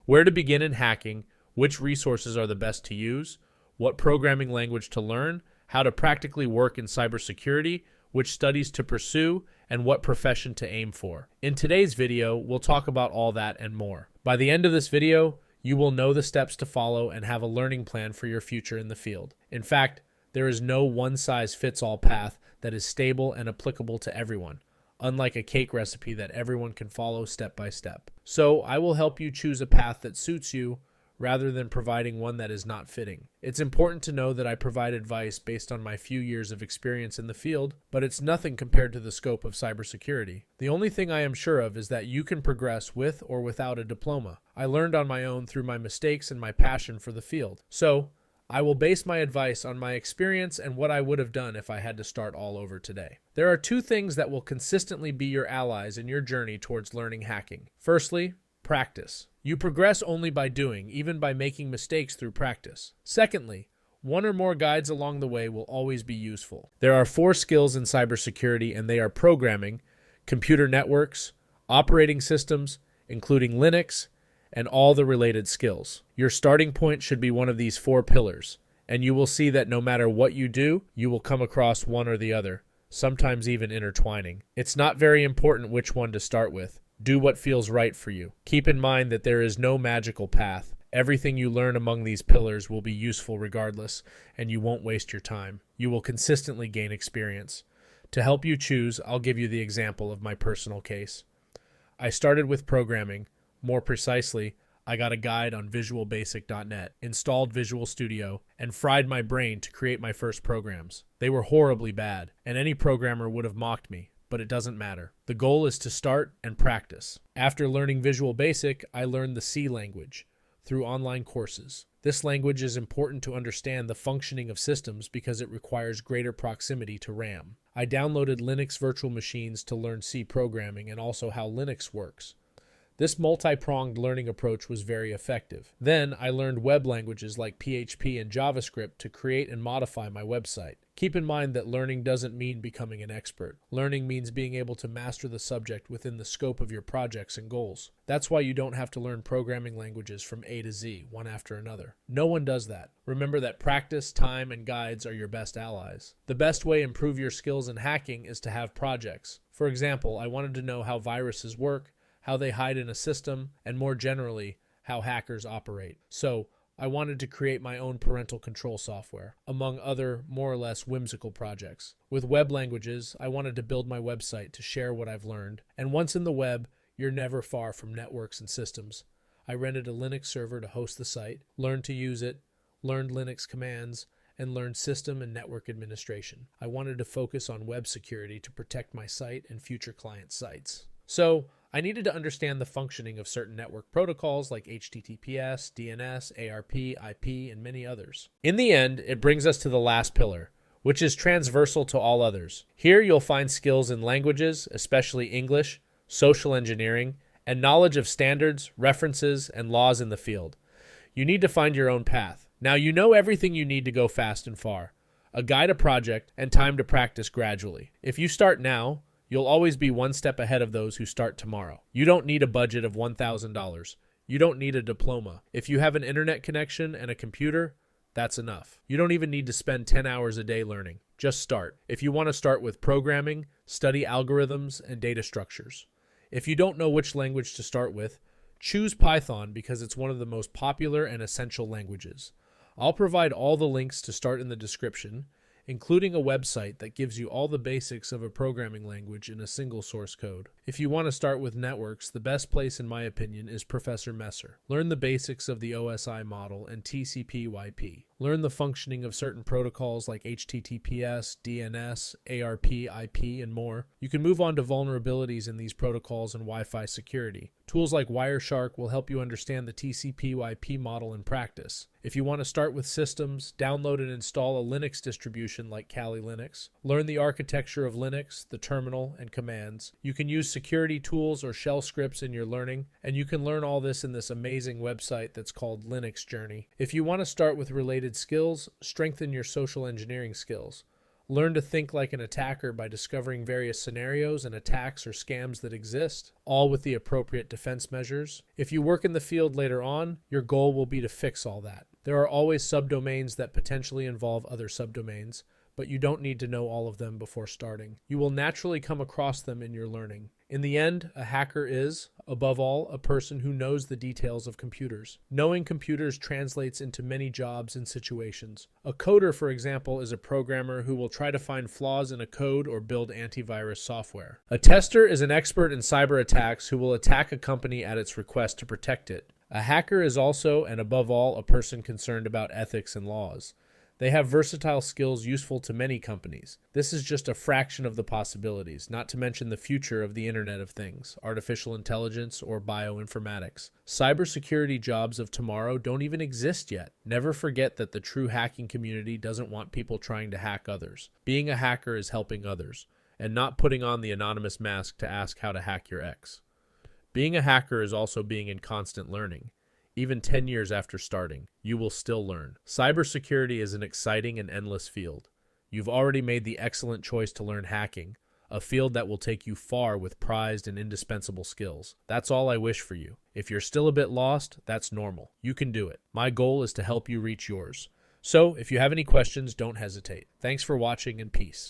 Where to begin in hacking, which resources are the best to use, what programming language to learn, how to practically work in cybersecurity, which studies to pursue, and what profession to aim for. In today's video, we'll talk about all that and more. By the end of this video, you will know the steps to follow and have a learning plan for your future in the field. In fact, there is no one-size-fits-all path that is stable and applicable to everyone, unlike a cake recipe that everyone can follow step by step. So I will help you choose a path that suits you rather than providing one that is not fitting. It's important to know that I provide advice based on my few years of experience in the field, but it's nothing compared to the scope of cybersecurity. The only thing I am sure of is that you can progress with or without a diploma. I learned on my own through my mistakes and my passion for the field. So, I will base my advice on my experience and what I would have done if I had to start all over today. There are two things that will consistently be your allies in your journey towards learning hacking. Firstly, practice. You progress only by doing, even by making mistakes through practice. Secondly, one or more guides along the way will always be useful. There are 4 skills in cybersecurity, and they are programming, computer networks, operating systems, including Linux, and all the related skills. Your starting point should be one of these 4 pillars, and you will see that no matter what you do, you will come across one or the other, sometimes even intertwining. It's not very important which one to start with. Do what feels right for you. Keep in mind that there is no magical path. Everything you learn among these pillars will be useful regardless, and you won't waste your time. You will consistently gain experience. To help you choose, I'll give you the example of my personal case. I started with programming. More precisely, I got a guide on visualbasic.net, installed Visual Studio, and fried my brain to create my first programs. They were horribly bad, and any programmer would have mocked me. But it doesn't matter. The goal is to start and practice. After learning Visual Basic, I learned the C language through online courses. This language is important to understand the functioning of systems because it requires greater proximity to RAM. I downloaded Linux virtual machines to learn C programming and also how Linux works. This multi-pronged learning approach was very effective. Then I learned web languages like PHP and JavaScript to create and modify my website. Keep in mind that learning doesn't mean becoming an expert. Learning means being able to master the subject within the scope of your projects and goals. That's why you don't have to learn programming languages from A to Z, one after another. No one does that. Remember that practice, time, and guides are your best allies. The best way to improve your skills in hacking is to have projects. For example, I wanted to know how viruses work, how they hide in a system, and more generally, how hackers operate. So, I wanted to create my own parental control software, among other more or less whimsical projects. With web languages, I wanted to build my website to share what I've learned. And once in the web, you're never far from networks and systems. I rented a Linux server to host the site, learned to use it, learned Linux commands, and learned system and network administration. I wanted to focus on web security to protect my site and future client sites. So, I needed to understand the functioning of certain network protocols like HTTPS, DNS, ARP, IP, and many others. In the end, it brings us to the last pillar, which is transversal to all others. Here you'll find skills in languages, especially English, social engineering, and knowledge of standards, references, and laws in the field. You need to find your own path. Now you know everything you need to go fast and far. A guide, a project, and time to practice gradually. If you start now, you'll always be one step ahead of those who start tomorrow. You don't need a budget of $1,000. You don't need a diploma. If you have an internet connection and a computer, that's enough. You don't even need to spend 10 hours a day learning. Just start. If you want to start with programming, study algorithms and data structures. If you don't know which language to start with, choose Python because it's one of the most popular and essential languages. I'll provide all the links to start in the description, including a website that gives you all the basics of a programming language in a single source code. If you want to start with networks, the best place in my opinion is Professor Messer. Learn the basics of the OSI model and TCP/IP. Learn the functioning of certain protocols like HTTPS, DNS, ARP, IP, and more. You can move on to vulnerabilities in these protocols and Wi-Fi security. Tools like Wireshark will help you understand the TCP/IP model in practice. If you want to start with systems, download and install a Linux distribution like Kali Linux. Learn the architecture of Linux, the terminal, and commands. You can use security tools or shell scripts in your learning, and you can learn all this in this amazing website that's called Linux Journey. If you want to start with related skills, strengthen your social engineering skills. Learn to think like an attacker by discovering various scenarios and attacks or scams that exist, all with the appropriate defense measures. If you work in the field later on, your goal will be to fix all that. There are always subdomains that potentially involve other subdomains, but you don't need to know all of them before starting. You will naturally come across them in your learning. In the end, a hacker is, above all, a person who knows the details of computers. Knowing computers translates into many jobs and situations. A coder, for example, is a programmer who will try to find flaws in a code or build antivirus software. A tester is an expert in cyber attacks who will attack a company at its request to protect it. A hacker is also, and above all, a person concerned about ethics and laws. They have versatile skills useful to many companies. This is just a fraction of the possibilities, not to mention the future of the Internet of Things, artificial intelligence, or bioinformatics. Cybersecurity jobs of tomorrow don't even exist yet. Never forget that the true hacking community doesn't want people trying to hack others. Being a hacker is helping others, and not putting on the anonymous mask to ask how to hack your ex. Being a hacker is also being in constant learning. Even 10 years after starting, you will still learn. Cybersecurity is an exciting and endless field. You've already made the excellent choice to learn hacking, a field that will take you far with prized and indispensable skills. That's all I wish for you. If you're still a bit lost, that's normal. You can do it. My goal is to help you reach yours. So, if you have any questions, don't hesitate. Thanks for watching and peace.